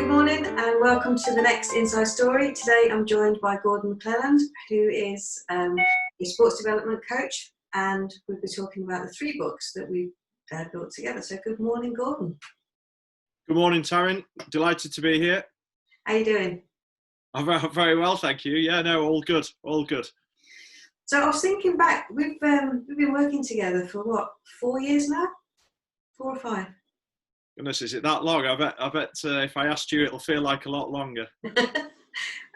morning and welcome to the next Inside Story. Today I'm joined by Gordan, MacLelland, who is a sports development coach, and we'll be talking about the 3 books that we've built together. So good morning, Gordan. Good morning, Taryn. Delighted to be here. How you doing? I'm very well, thank you. Yeah, no, all good, all good. So I was thinking back, we've been working together for what, 4 years now? 4 or 5? Goodness, is it that long? I bet if I asked you, it'll feel like a lot longer.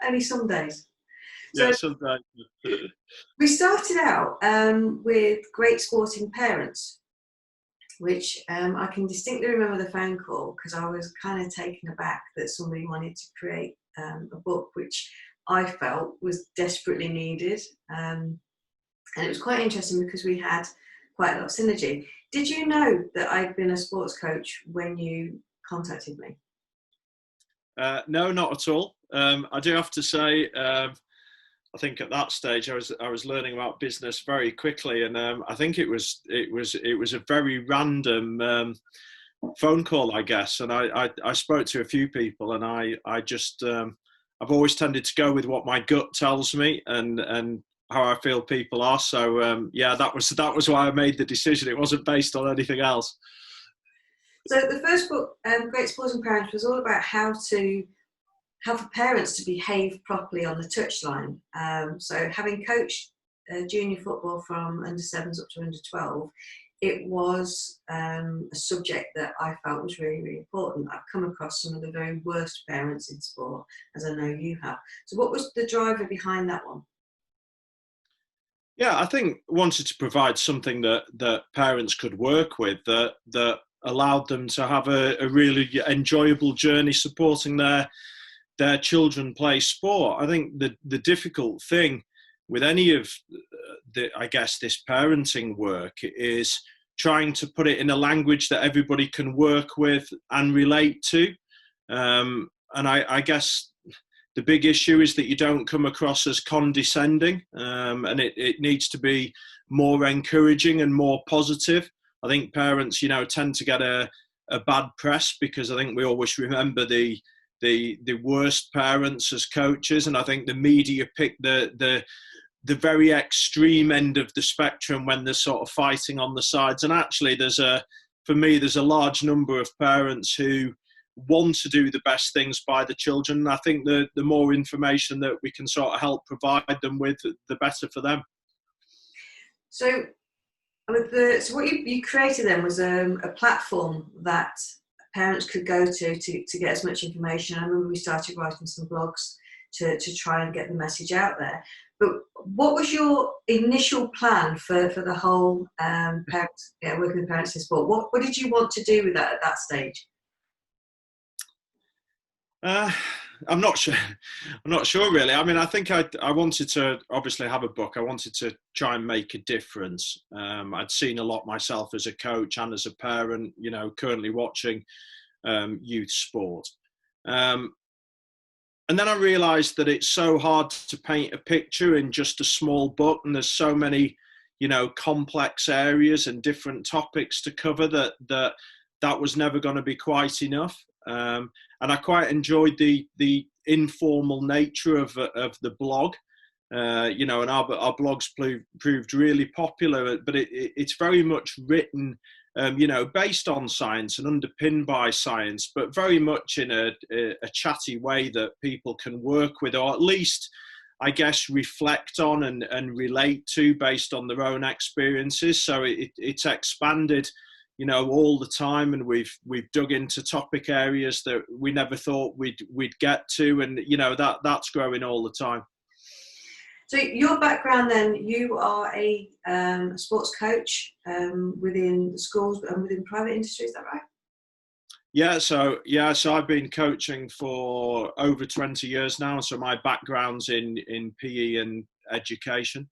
Only some days. Yeah, So sometimes. we started out with Great Sporting Parents, which I can distinctly remember the phone call because I was kind of taken aback that somebody wanted to create a book which I felt was desperately needed. And it was quite interesting because we had quite a lot of synergy. Did you know that I'd been a sports coach when you contacted me? No, not at all. I do have to say, I think at that stage I was learning about business very quickly, and I think it was a very random phone call, I guess. And I spoke to a few people, and I just I've always tended to go with what my gut tells me, and how I feel people are. So yeah, that was why I made the decision. It wasn't based on anything else. So the first book, Great Sporting Parents, was all about how for parents to behave properly on the touchline. So having coached junior football from under 7s up to under 12, it was a subject that I felt was really, really important. I've come across some of the very worst parents in sport, as I know you have. So what was the driver behind that one? Yeah, I think wanted to provide something that parents could work with, that allowed them to have a really enjoyable journey supporting their children play sport. I think the difficult thing with any of this parenting work is trying to put it in a language that everybody can work with and relate to. And I guess the big issue is that you don't come across as condescending, and it needs to be more encouraging and more positive. I think parents, tend to get a bad press because I think we always remember the worst parents as coaches, and I think the media pick the very extreme end of the spectrum when they're sort of fighting on the sides. And actually, there's a large number of parents who want to do the best things by the children. And I think the more information that we can sort of help provide them with, the better for them. So what you created then was a platform that parents could go to get as much information. I remember we started writing some blogs to try and get the message out there. But what was your initial plan for the whole working with parents in sport? What did you want to do with that at that stage? I'm not sure. I'm not sure really. I mean, I think I wanted to obviously have a book. I wanted to try and make a difference. I'd seen a lot myself as a coach and as a parent, currently watching youth sport. And then I realised that it's so hard to paint a picture in just a small book, and there's so many, complex areas and different topics to cover that was never going to be quite enough. And I quite enjoyed the informal nature of the blog, and our blogs proved really popular. But it's very much written, based on science and underpinned by science, but very much in a chatty way that people can work with, or at least, I guess, reflect on and relate to based on their own experiences. So it's expanded, all the time, and we've dug into topic areas that we never thought we'd get to, and that's growing all the time. So your background then, you are a sports coach within schools and within private industry, is that right? Yeah, so I've been coaching for over 20 years now. So my background's in PE and education.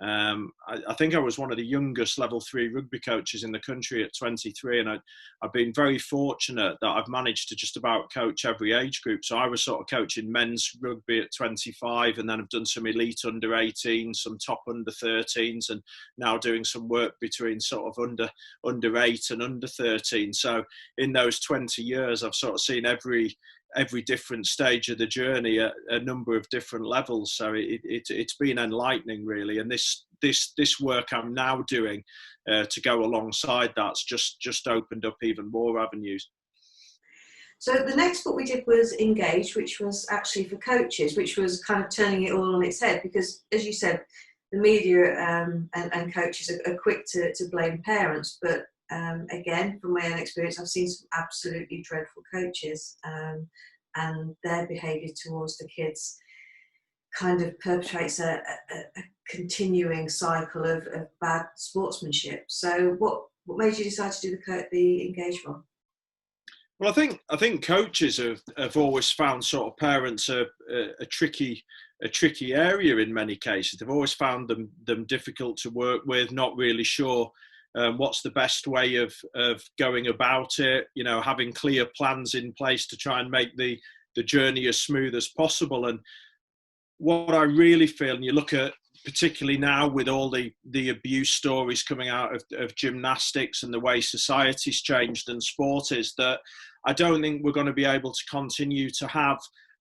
I think I was one of the youngest level 3 rugby coaches in the country at 23, and I've been very fortunate that I've managed to just about coach every age group. So I was sort of coaching men's rugby at 25, and then I've done some elite under 18, some top under 13s, and now doing some work between sort of under 8 and under 13. So in those 20 years, I've sort of seen every every different stage of the journey at a number of different levels. So it's been enlightening, really. And this work I'm now doing to go alongside that's just opened up even more avenues. So the next book we did was Engage, which was actually for coaches, which was kind of turning it all on its head, because, as you said, the media and coaches are quick to blame parents, but again, from my own experience, I've seen some absolutely dreadful coaches, and their behaviour towards the kids kind of perpetrates a continuing cycle of bad sportsmanship. So what made you decide to do the Engage one? Well, I think coaches have always found sort of parents a tricky area in many cases. They've always found them difficult to work with, not really sure what's the best way of going about it, you know, having clear plans in place to try and make the journey as smooth as possible. And what I really feel, and you look at particularly now with all the abuse stories coming out of gymnastics and the way society's changed and sport, is that I don't think we're going to be able to continue to have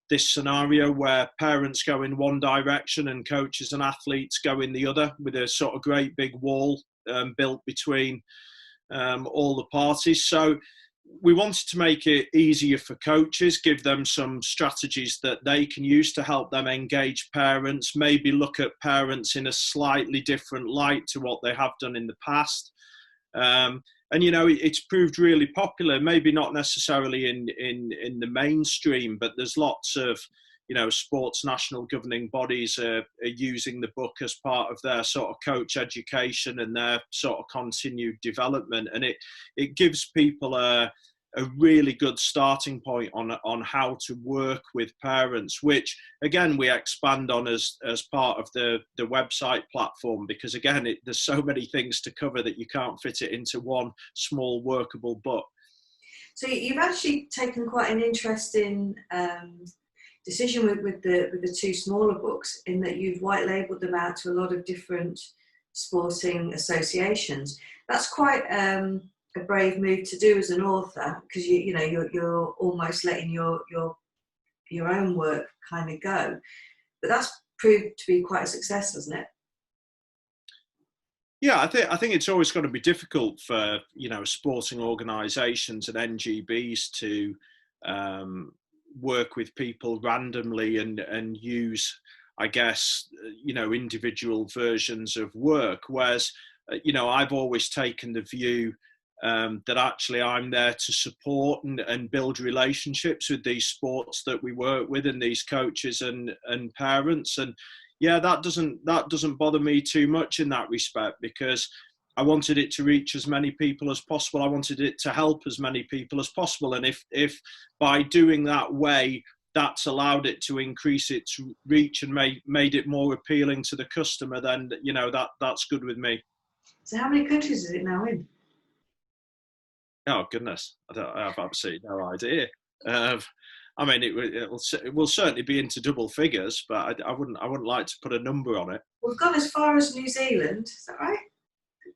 this scenario where parents go in one direction and coaches and athletes go in the other, with a sort of great big wall built between all the parties. So we wanted to make it easier for coaches, give them some strategies that they can use to help them engage parents, maybe look at parents in a slightly different light to what they have done in the past. And, you know, it's proved really popular, maybe not necessarily in the mainstream, but there's lots of, you know, sports national governing bodies are using the book as part of their sort of coach education and their sort of continued development. And it gives people a really good starting point on how to work with parents, which again we expand on as part of the website platform, because again there's so many things to cover that you can't fit it into one small workable book. So you've actually taken quite an interesting decision with the two smaller books, in that you've white labelled them out to a lot of different sporting associations. That's quite a brave move to do as an author, because you're almost letting your own work kind of go. But that's proved to be quite a success, hasn't it? Yeah, I think it's always going to be difficult for, you know, sporting organisations and NGBs to work with people randomly and use, I guess, you know, individual versions of work. Whereas, you know, I've always taken the view that actually I'm there to support and build relationships with these sports that we work with, and these coaches and parents. And yeah, that doesn't bother me too much in that respect, because I wanted it to reach as many people as possible. I wanted it to help as many people as possible. And if by doing that way, that's allowed it to increase its reach and made it more appealing to the customer, then, you know, that's good with me. So how many countries is it now in? Oh goodness, I have absolutely no idea. I mean, it will certainly be into double figures, but I wouldn't like to put a number on it. We've gone as far as New Zealand, is that right?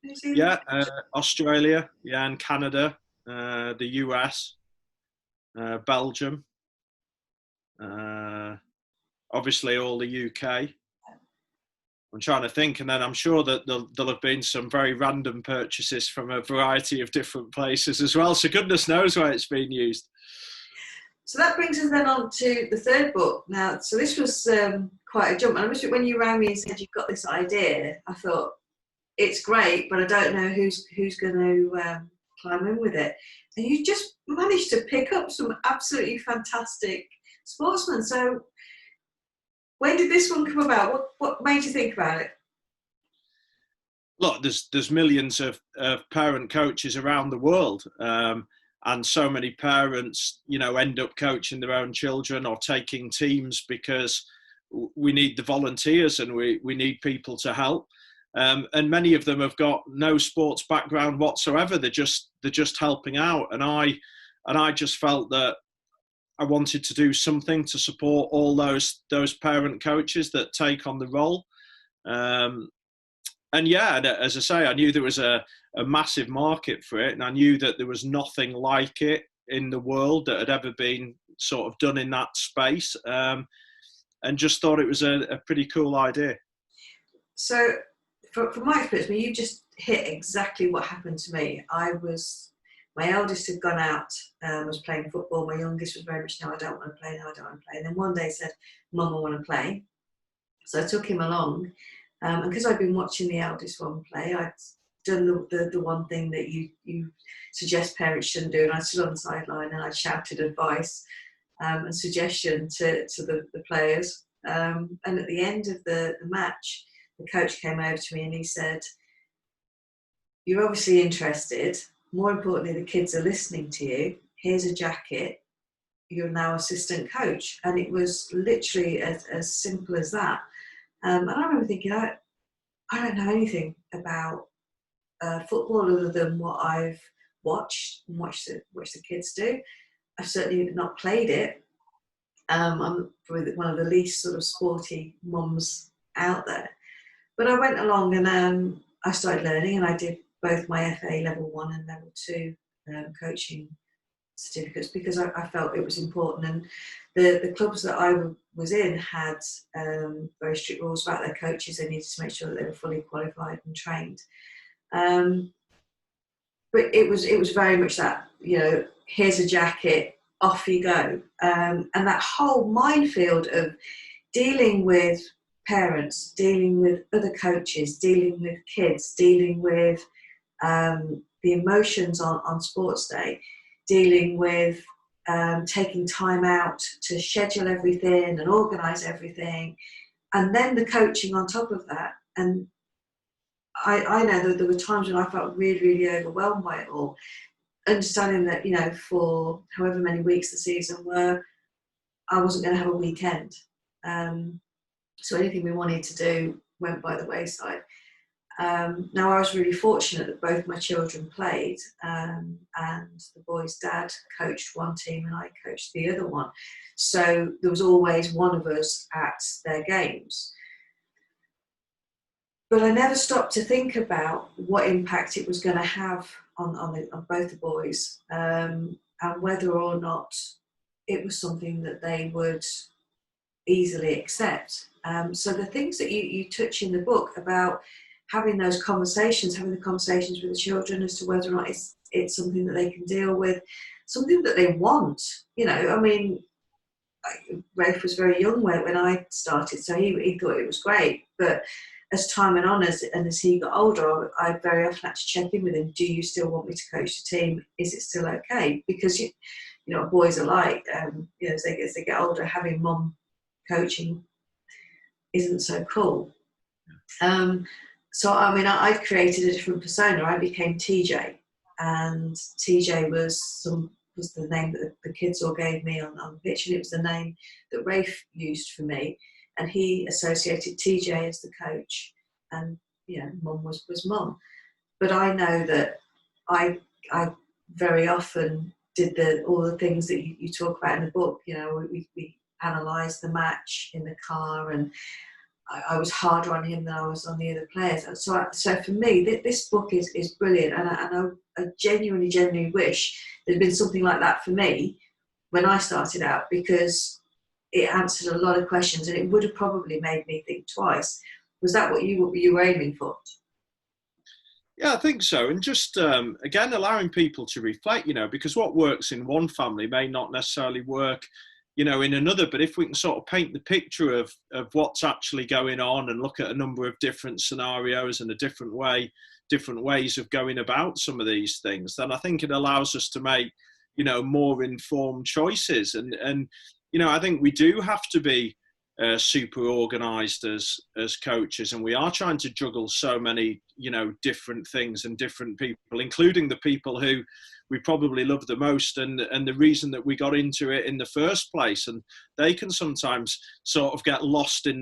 New Zealand? Yeah, Australia, yeah, and Canada, the US, Belgium, obviously all the UK. I'm trying to think, and then I'm sure that there'll have been some very random purchases from a variety of different places as well. So goodness knows where it's been used. So that brings us then on to the third book. Now, so this was quite a jump. And I wish when you rang me and said you've got this idea, I thought, it's great, but I don't know who's going to climb in with it. And you just managed to pick up some absolutely fantastic sportsmen. So when did this one come about? What made you think about it? Look, there's millions of parent coaches around the world, and so many parents, you know, end up coaching their own children or taking teams because we need the volunteers and we need people to help. And many of them have got no sports background whatsoever. They're just helping out, and I just felt that I wanted to do something to support all those parent coaches that take on the role. And yeah, as I say, I knew there was a massive market for it, and I knew that there was nothing like it in the world that had ever been sort of done in that space, and just thought it was a pretty cool idea. So, from my experience, you just hit exactly what happened to me. My eldest had gone out, was playing football. My youngest was very much, no, I don't want to play, no, I don't want to play. And then one day said, Mum, I want to play. So I took him along. And because I'd been watching the eldest one play, I'd done the one thing that you suggest parents shouldn't do. And I stood on the sideline and I shouted advice and suggestion to the players. And at the end of the match, the coach came over to me and he said, you're obviously interested. More importantly, the kids are listening to you. Here's a jacket. You're now assistant coach. And it was literally as simple as that. And I remember thinking, I don't know anything about football other than what I've watched and watched the kids do. I've certainly not played it. I'm probably one of the least sort of sporty mums out there. But I went along and I started learning, and I did both my FA level 1 and level 2 coaching certificates because I felt it was important. And the clubs that I was in had very strict rules about their coaches. They needed to make sure that they were fully qualified and trained. But it was very much that, here's a jacket, off you go. And that whole minefield of dealing with parents, dealing with other coaches, dealing with kids, dealing with the emotions on sports day, dealing with taking time out to schedule everything and organise everything, and then the coaching on top of that. And I know that there were times when I felt really, really overwhelmed by it all, understanding that, for however many weeks the season were, I wasn't going to have a weekend. So anything we wanted to do went by the wayside. Now, I was really fortunate that both my children played, and the boys' dad coached one team and I coached the other one. So there was always one of us at their games. But I never stopped to think about what impact it was going to have on both the boys, and whether or not it was something that they would easily accept. So the things that you touch in the book about having those conversations, having the conversations with the children as to whether or not it's something that they can deal with, something that they want. Rafe was very young when I started, so he thought it was great. But as time went on, as he got older, I very often had to check in with him. Do you still want me to coach the team? Is it still okay? Because what boys are like. As they get older, having mum coaching isn't so cool. So I've created a different persona. I became TJ, and TJ was the name that the kids all gave me on the pitch, and it was the name that Rafe used for me, and he associated TJ as the coach, and mum was mum. But I know that I very often did all the things that you talk about in the book. We analysed the match in the car, and I was harder on him than I was on the other players. So for me, this book is brilliant, and I genuinely wish there'd been something like that for me when I started out, because it answered a lot of questions, and it would have probably made me think twice. Was that what you were aiming for? Yeah, I think so. And just, again, allowing people to reflect, because what works in one family may not necessarily work in another. But if we can sort of paint the picture of what's actually going on and look at a number of different scenarios and different ways of going about some of these things, then I think it allows us to make, more informed choices. And I think we do have to be super organised as coaches, and we are trying to juggle so many, different things and different people, including the people who we probably love the most and the reason that we got into it in the first place. And they can sometimes sort of get lost in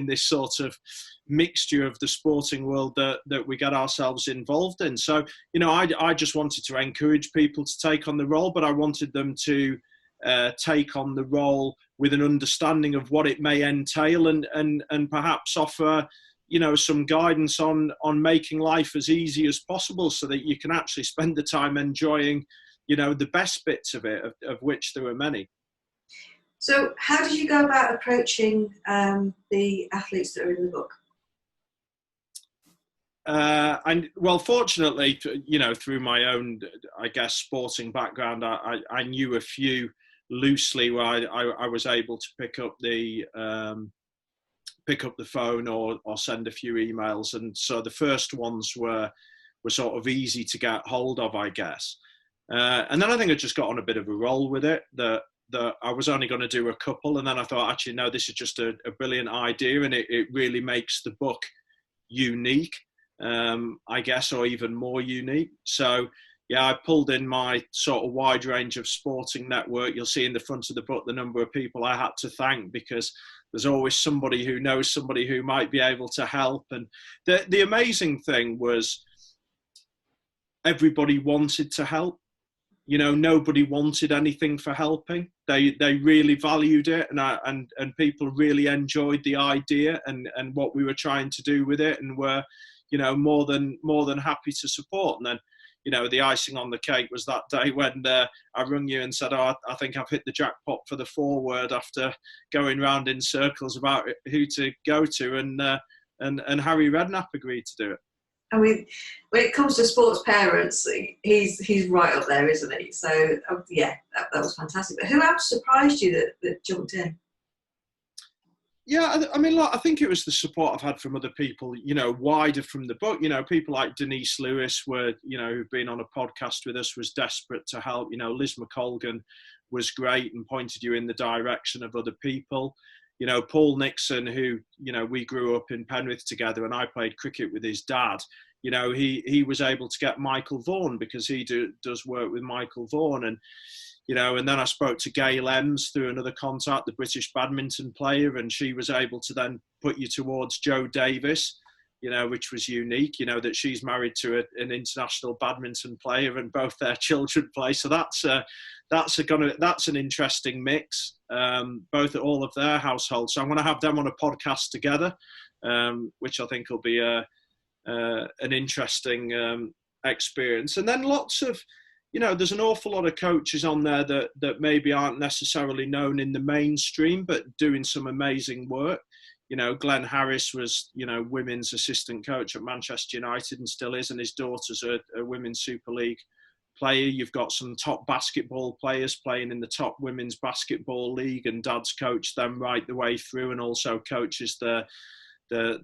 this sort of mixture of the sporting world that we get ourselves involved in. So, I just wanted to encourage people to take on the role, but I wanted them to take on the role with an understanding of what it may entail, and perhaps offer some guidance on making life as easy as possible, so that you can actually spend the time enjoying the best bits of it, of which there are many. So how did you go about approaching the athletes that are in the book? Well, fortunately, through my own, I guess, sporting background, I knew a few loosely where I was able to pick up the phone or send a few emails, and so the first ones were sort of easy to get hold of, I guess. And then I think I just got on a bit of a roll with it, that I was only going to do a couple, and then I thought, actually, no, this is just a brilliant idea, and it really makes the book unique, I guess, or even more unique. So, yeah, I pulled in my sort of wide range of sporting network. You'll see in the front of the book the number of people I had to thank, because there's always somebody who knows somebody who might be able to help. And the amazing thing was everybody wanted to help. Nobody wanted anything for helping. They really valued it, and people really enjoyed the idea and what we were trying to do with it, and were, more than happy to support. And then, the icing on the cake was that day when I rung you and said, "Oh, I think I've hit the jackpot for the foreword," after going round in circles about who to go to, and Harry Redknapp agreed to do it. I mean, when it comes to sports parents, he's right up there, isn't he? So yeah, that was fantastic. But who else surprised you that jumped in? Yeah, I mean, look, I think it was the support I've had from other people, wider from the book. People like Denise Lewis were, who've been on a podcast with us, was desperate to help. Liz McColgan was great and pointed you in the direction of other people. Paul Nixon, who, we grew up in Penrith together, and I played cricket with his dad. He was able to get Michael Vaughan, because he does work with Michael Vaughan. And, and then I spoke to Gail Ems through another contact, the British badminton player, and she was able to then put you towards Jo Davis, which was unique, that she's married to an international badminton player, and both their children play. So that's an interesting mix, both at all of their households. So I'm going to have them on a podcast together, which I think will be an interesting experience. And then lots of, there's an awful lot of coaches on there that maybe aren't necessarily known in the mainstream, but doing some amazing work. Glenn Harris was, women's assistant coach at Manchester United and still is, and his daughter's a women's Super League player. You've got some top basketball players playing in the top women's basketball league, and dad's coached them right the way through, and also coaches the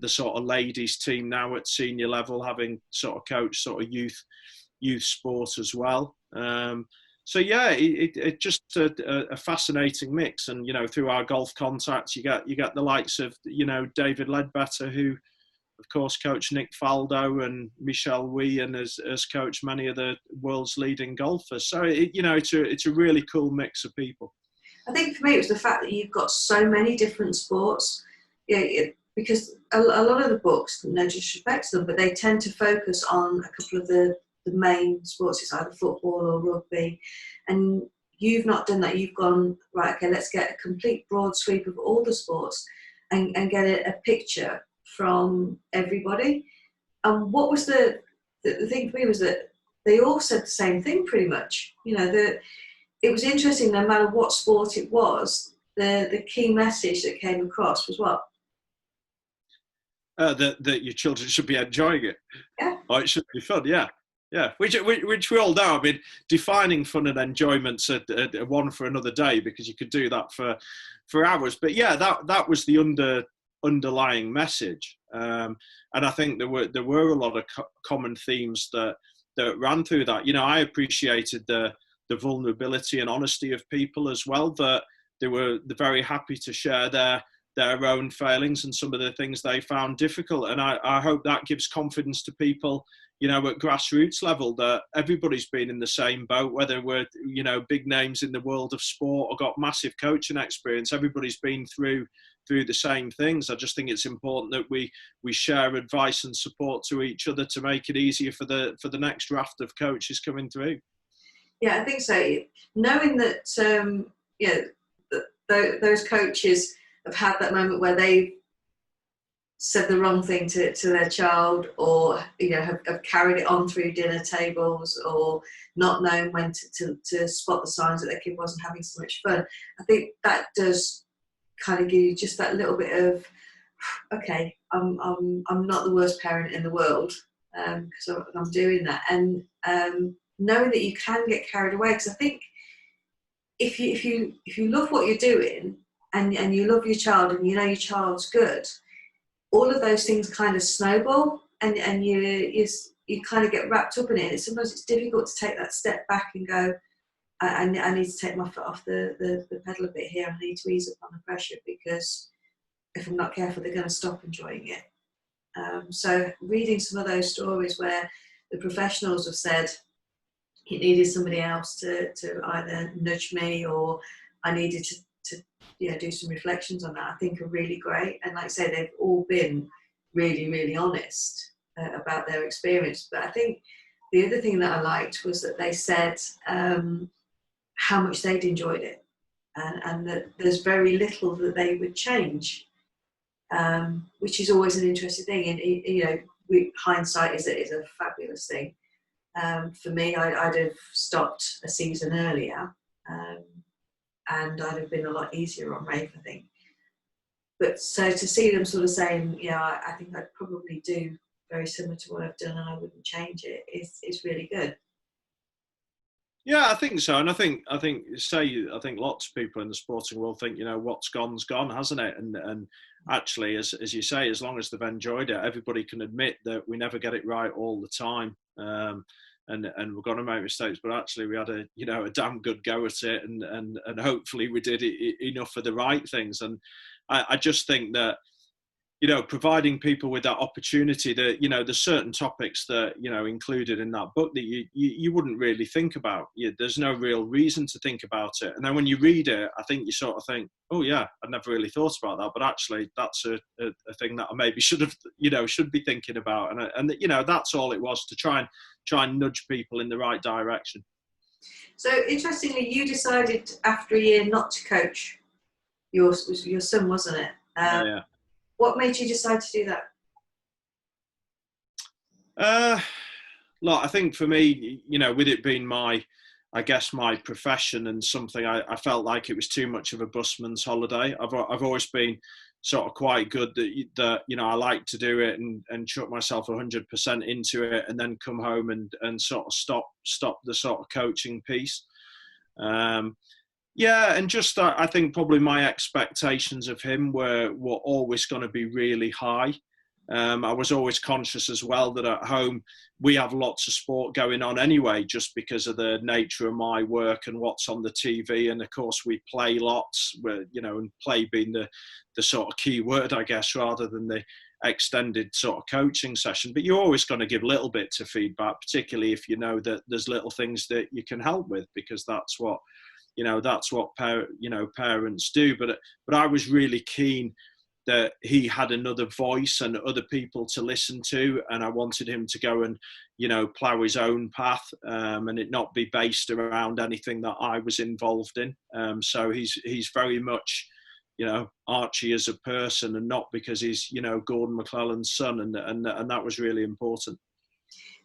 sort of ladies team now at senior level, having sort of coached sort of youth sport as well. So yeah, it just a fascinating mix. And through our golf contacts, you get the likes of David Ledbetter, who of course coached Nick Faldo and Michelle Wee, and has coached many of the world's leading golfers. So it's a really cool mix of people. I think for me it was the fact that you've got so many different sports. Because a lot of the books, no disrespect to them, but they tend to focus on a couple of the main sports. It's either football or rugby, and you've not done that. You've gone, right, okay, let's get a complete broad sweep of all the sports and get a picture from everybody. And what was the thing for me was that they all said the same thing pretty much. It was interesting, no matter what sport it was, the key message that came across was what? That your children should be enjoying it. Yeah. Or it should be fun, yeah. Yeah, which we all know. I mean, defining fun and enjoyment's a one for another day, because you could do that for hours. But yeah, that was the underlying message, and I think there were a lot of common themes that ran through that. I appreciated the vulnerability and honesty of people as well. That they're very happy to share their own failings and some of the things they found difficult. And I hope that gives confidence to people, at grassroots level, that everybody's been in the same boat, whether we're, big names in the world of sport or got massive coaching experience. Everybody's been through the same things. I just think it's important that we share advice and support to each other to make it easier for the next raft of coaches coming through. Yeah, I think so. Knowing that, those coaches have had that moment where they've said the wrong thing to their child, or have carried it on through dinner tables, or not known when to spot the signs that their kid wasn't having so much fun. I think that does kind of give you just that little bit of, okay, I'm not the worst parent in the world, because I'm doing that, and knowing that you can get carried away, because I think if you love what you're doing, and you love your child, and you know your child's good, all of those things kind of snowball, and you kind of get wrapped up in it. And sometimes it's difficult to take that step back and go, I need to take my foot off the pedal a bit here. I need to ease up on the pressure, because if I'm not careful, they're going to stop enjoying it. So reading some of those stories where the professionals have said, it needed somebody else to either nudge me, or I needed to do some reflections on that, I think are really great. And like I say, they've all been really, really honest about their experience. But I think the other thing that I liked was that they said how much they'd enjoyed it, and that there's very little that they would change, which is always an interesting thing. And hindsight is a fabulous thing. For me, I'd have stopped a season earlier, and I'd have been a lot easier on Rafe, I think. But so to see them sort of saying, I think I'd probably do very similar to what I've done, and I wouldn't change it, is really good. Yeah, I think so, and I think lots of people in the sporting world think, what's gone's gone, hasn't it? And actually, as you say, as long as they've enjoyed it, everybody can admit that we never get it right all the time, and we're going to make mistakes. But actually, we had a damn good go at it, and hopefully we did enough for the right things. And I just think that, providing people with that opportunity, that, there's certain topics that, included in that book that you wouldn't really think about. There's no real reason to think about it. And then when you read it, I think you sort of think, oh yeah, I'd never really thought about that. But actually that's a thing that I maybe should be thinking about. And that's all it was, to try and nudge people in the right direction. So interestingly, you decided after a year not to coach your son, wasn't it? Yeah. What made you decide to do that? Look, I think for me, with it being my profession and something, I felt like it was too much of a busman's holiday. I've always been sort of quite good that I like to do it and chuck myself 100% into it, and then come home and sort of stop the sort of coaching piece. Yeah, and just I think probably my expectations of him were always going to be really high. I was always conscious as well that at home we have lots of sport going on anyway, just because of the nature of my work and what's on the TV. And of course we play lots, and play being the sort of key word, I guess, rather than the extended sort of coaching session. But you're always going to give little bits of feedback, particularly if you know that there's little things that you can help with, because that's what parents do. But I was really keen that he had another voice and other people to listen to, and I wanted him to go and plough his own path, and it not be based around anything that I was involved in. So he's very much Archie as a person, and not because he's Gordan MacLelland's son, and that was really important.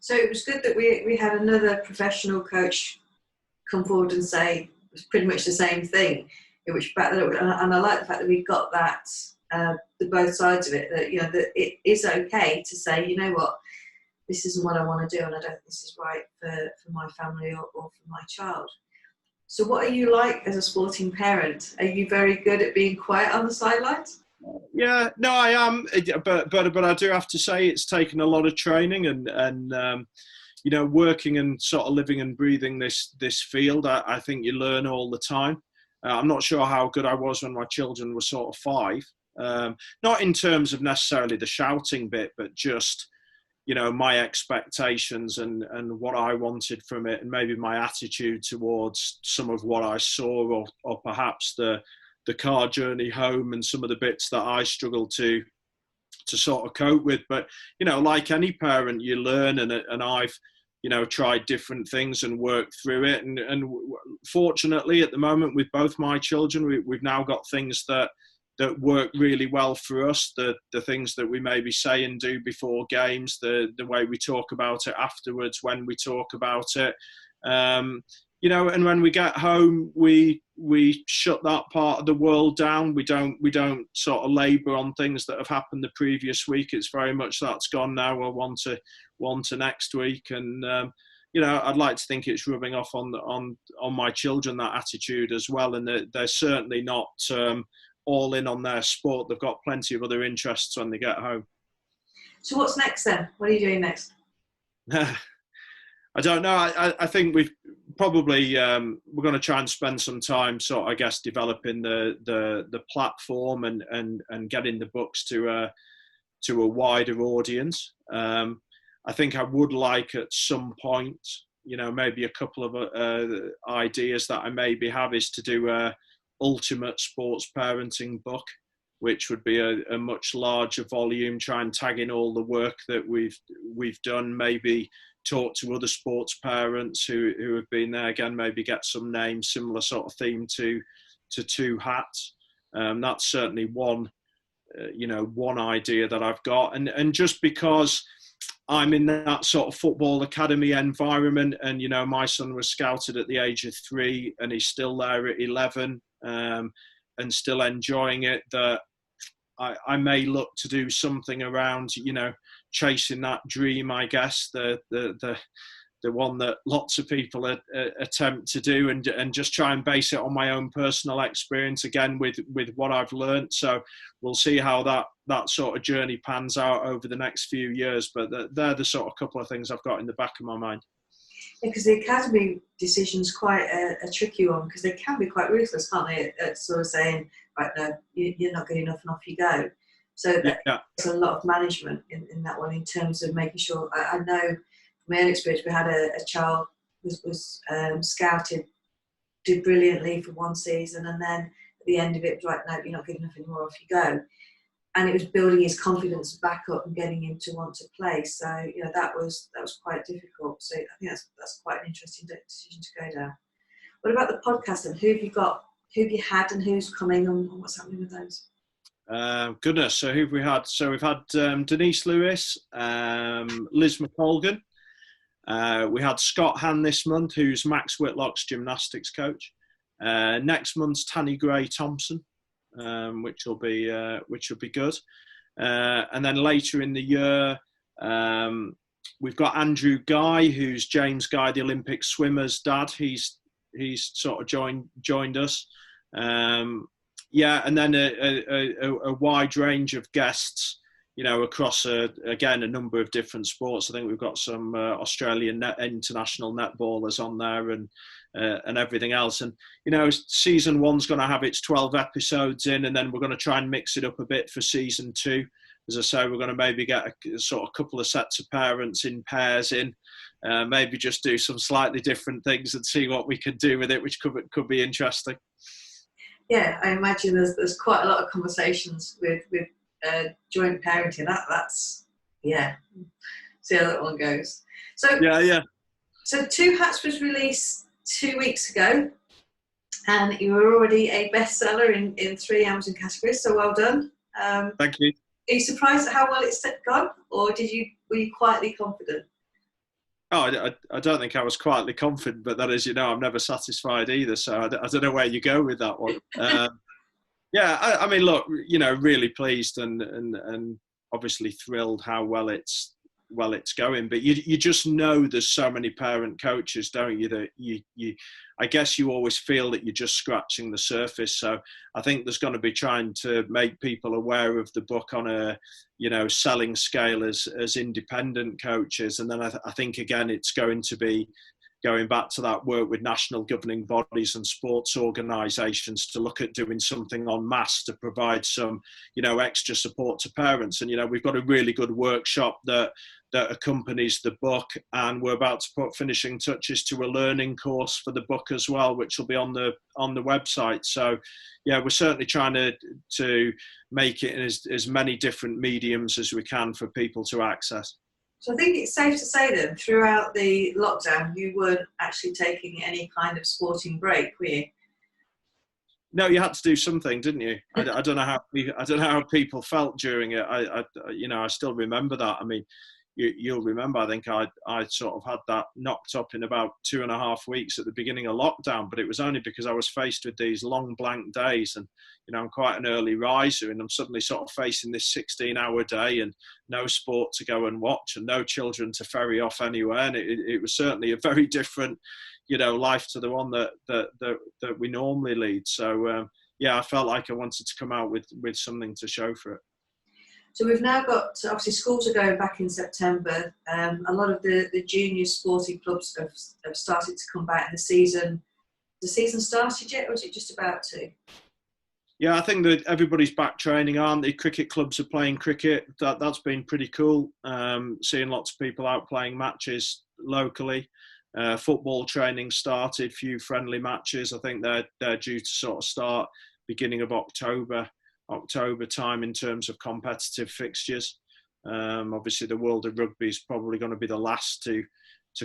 So it was good that we had another professional coach come forward and say it was pretty much the same thing, and I like the fact that we got that, the both sides of it, that that it is okay to say, what, this isn't what I want to do, and I don't think this is right for my family or for my child. So what are you like as a sporting parent? Are you very good at being quiet on the sidelines? Yeah, no, I am, but I do have to say it's taken a lot of training and working and sort of living and breathing this field. I think you learn all the time. I'm not sure how good I was when my children were sort of 5. Not in terms of necessarily the shouting bit, but just, my expectations and what I wanted from it, and maybe my attitude towards some of what I saw, or perhaps the car journey home and some of the bits that I struggled to sort of cope with. But, like any parent, you learn, and I've, tried different things and worked through it. And fortunately, at the moment, with both my children, we've now got things that that work really well for us. The things that we maybe say and do before games, the way we talk about it afterwards, when we talk about it. You know, and when we get home, we shut that part of the world down. We don't sort of labour on things that have happened the previous week. It's very much that's gone now. We'll on to next week, and you know, I'd like to think it's rubbing off on my children, that attitude as well. And they're certainly not all in on their sport. They've got plenty of other interests when they get home. So what's next then? What are you doing next? I don't know. I think we've probably we're going to try and spend some time sort of, I guess, developing the platform and getting the books to a wider audience. I think I would like at some point, you know, maybe a couple of ideas that I maybe have is to do a ultimate sports parenting book, which would be a much larger volume, try and tag in all the work that we've done, maybe talk to other sports parents who have been there, again, maybe get some names, similar sort of theme to Two Hats. That's certainly one idea that I've got. And just because I'm in that sort of football academy environment, and, you know, my son was scouted at the age of 3 and he's still there at 11 and still enjoying it, that I may look to do something around, you know, chasing that dream, I guess, the one that lots of people attempt to do, and just try and base it on my own personal experience, again, with what I've learned. So we'll see how that sort of journey pans out over the next few years. But they're the sort of couple of things I've got in the back of my mind. Yeah, because the academy decision's quite a tricky one, because they can be quite ruthless, can't they? At sort of saying, right, no, you're not good enough and off you go. So there's a lot of management in that one, in terms of making sure. I know from my own experience, we had a child was scouted, did brilliantly for one season, and then at the end of it, right, no, you're not good enough anymore, off you go. And it was building his confidence back up and getting him to want to play. So, you know, that was quite difficult. So I think that's quite an interesting decision to go down. What about the podcast then? Who have you had, and who's coming, and what's happening with those? Goodness, so who've we had? So we've had Denise Lewis, Liz McColgan. We had Scott Han this month, who's Max Whitlock's gymnastics coach. Next month's Tanny Gray Thompson, which will be good. And then later in the year, we've got Andrew Guy, who's James Guy, the Olympic swimmer's dad. He's sort of joined us. And then a wide range of guests, you know, across again a number of different sports. I think we've got some Australian international netballers on there, and everything else. And, you know, season 1's going to have its 12 episodes in, and then we're going to try and mix it up a bit for season 2. As I say, we're going to maybe get a sort of couple of sets of parents in pairs in, maybe just do some slightly different things and see what we can do with it, which could be interesting. Yeah, I imagine there's quite a lot of conversations with joint parenting. That's see how that one goes. So yeah. So Two Hats was released 2 weeks ago, and you were already a bestseller in 3 Amazon categories. So well done. Thank you. Are you surprised at how well it's gone, or were you quietly confident? Oh, I don't think I was quietly confident, but that is, you know, I'm never satisfied either. So I don't know where you go with that one. I mean, look, you know, really pleased and obviously thrilled how well it's going. But you just know there's so many parent coaches, don't you, that you I guess you always feel that you're just scratching the surface. So I think there's going to be trying to make people aware of the book on a, you know, selling scale as independent coaches. And then I think, again, it's going to be going back to that work with national governing bodies and sports organisations to look at doing something en masse to provide some, you know, extra support to parents. And, you know, we've got a really good workshop that accompanies the book, and we're about to put finishing touches to a learning course for the book as well, which will be on the website. So yeah, we're certainly trying to make it in as many different mediums as we can for people to access. So I think it's safe to say then, throughout the lockdown, you weren't actually taking any kind of sporting break, were you? No, you had to do something, didn't you? I don't know how I don't know how people felt during it. I still remember that. I mean, you'll remember. I think I sort of had that knocked up in about 2.5 weeks at the beginning of lockdown, but it was only because I was faced with these long blank days, and I'm quite an early riser, and I'm suddenly sort of facing this 16-hour day and no sport to go and watch and no children to ferry off anywhere, and it was certainly a very different life to the one that we normally lead. So I felt like I wanted to come out with something to show for it. So we've now got, obviously schools are going back in September. A lot of the junior sporting clubs have started to come back in the season. The season started yet, or is it just about to? Yeah, I think that everybody's back training, aren't they? Cricket clubs are playing cricket. That's been pretty cool. Seeing lots of people out playing matches locally. Football training started, few friendly matches. I think they're due to sort of start beginning of October time in terms of competitive fixtures. Obviously, the world of rugby is probably going to be the last to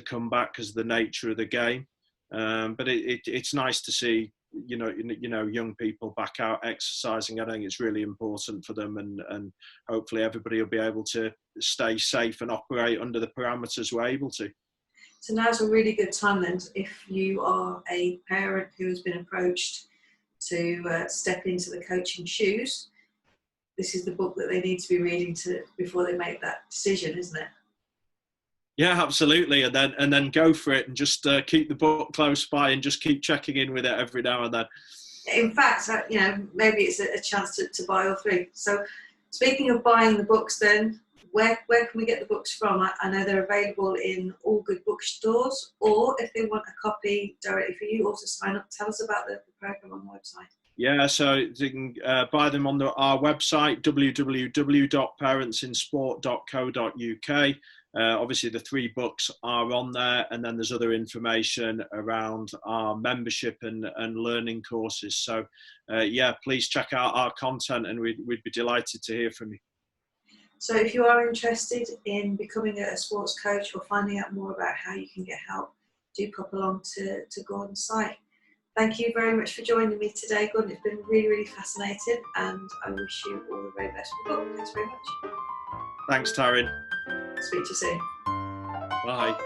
come back because of the nature of the game. But it's nice to see young people back out exercising. I think it's really important for them, and hopefully everybody will be able to stay safe and operate under the parameters we're able to. So now's a really good time then, if you are a parent who has been approached to step into the coaching shoes. This is the book that they need to be reading before they make that decision, isn't it? Yeah, absolutely. And then go for it, and just keep the book close by and just keep checking in with it every now and then. In fact, maybe it's a chance to buy all three. So speaking of buying the books then, where can we get the books from? I know they're available in all good bookstores, or if they want a copy directly for you, also sign up. Tell us about the program on the website. Yeah, so you can buy them on our website, www.parentsinsport.co.uk. Obviously, the 3 books are on there, and then there's other information around our membership and learning courses. So, please check out our content, and we'd be delighted to hear from you. So if you are interested in becoming a sports coach or finding out more about how you can get help, do pop along to Gordan's site. Thank you very much for joining me today, Gordan. It's been really, really fascinating, and I wish you all the very best with the book. Thanks very much. Thanks, Taryn. Speak to you soon. Bye.